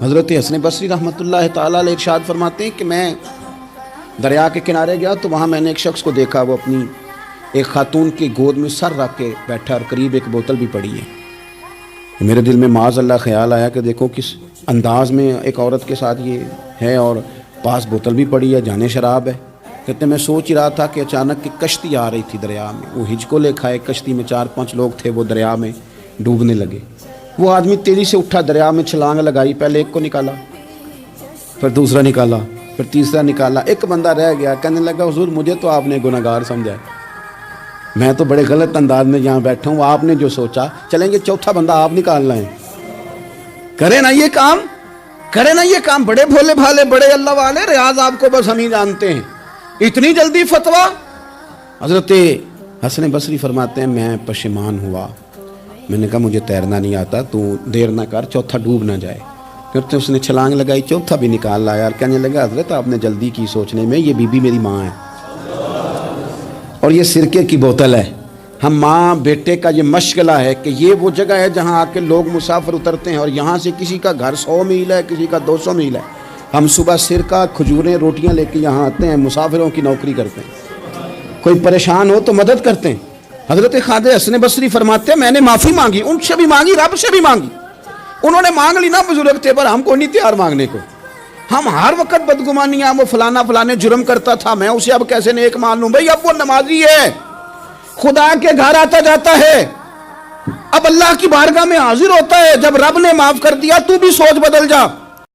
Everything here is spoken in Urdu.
حضرت حسن بصری رحمۃ اللہ تعالیٰ علیہ ارشاد فرماتے ہیں کہ میں دریا کے کنارے گیا تو وہاں میں نے ایک شخص کو دیکھا، وہ اپنی ایک خاتون کی گود میں سر رکھ کے بیٹھا اور قریب ایک بوتل بھی پڑی ہے۔ میرے دل میں معاذ اللہ خیال آیا کہ دیکھو کس انداز میں ایک عورت کے ساتھ یہ ہے اور پاس بوتل بھی پڑی ہے، جانے شراب ہے۔ کہتے میں سوچ ہی رہا تھا کہ اچانک ایک کشتی آ رہی تھی دریا میں، وہ ہج کو لے کھائے، کشتی میں 4-5 لوگ تھے، وہ دریا میں ڈوبنے لگے۔ وہ آدمی تیزی سے اٹھا، دریا میں چھلانگ لگائی، پہلے ایک کو نکالا، پھر دوسرا نکالا، پھر تیسرا نکالا، ایک بندہ رہ گیا۔ کہنے لگا حضور مجھے تو آپ نے گناہگار سمجھا ہے، میں تو بڑے غلط انداز میں یہاں بیٹھا ہوں، آپ نے جو سوچا چلیں گے چوتھا بندہ آپ نکالنا ہے، کرے نا یہ کام، کرے نا یہ کام۔ بڑے بھولے بھالے، بڑے اللہ والے، ریاض آپ کو بس ہم ہی جانتے ہیں، اتنی جلدی فتویٰ۔ حضرت حسن بصری فرماتے ہیں میں پشیمان ہوا، میں نے کہا مجھے تیرنا نہیں آتا، تو دیر نہ کر، چوتھا ڈوب نہ جائے۔ پھر تو اس نے چھلانگ لگائی، چوتھا بھی نکال لایا اور کہنے لگا حضرت آپ نے جلدی کی سوچنے میں، یہ بی بی میری ماں ہے اور یہ سرکے کی بوتل ہے۔ ہم ماں بیٹے کا یہ مشغلہ ہے کہ یہ وہ جگہ ہے جہاں آ کے لوگ مسافر اترتے ہیں، اور یہاں سے کسی کا گھر 100 میل ہے، کسی کا 200 میل ہے۔ ہم صبح سرکہ، کھجوریں، روٹیاں لے کے یہاں آتے ہیں، مسافروں کی نوکری کرتے ہیں، کوئی پریشان ہو تو مدد کرتے ہیں۔ حضرت خواجہ حسن بصری فرماتے ہیں میں نے معافی مانگی، ان سے بھی مانگی، رب سے بھی مانگی۔ انہوں نے مانگ لی نا بزرگ تھے، پر ہم کو نہیں تیار مانگنے کو۔ ہم ہر وقت بدگمانیاں، وہ فلانا فلانے جرم کرتا تھا، میں اسے اب کیسے نیک مان لوں؟ بھئی اب وہ نمازی ہے، خدا کے گھر آتا جاتا ہے، اب اللہ کی بارگاہ میں حاضر ہوتا ہے، جب رب نے معاف کر دیا تو بھی سوچ بدل جا۔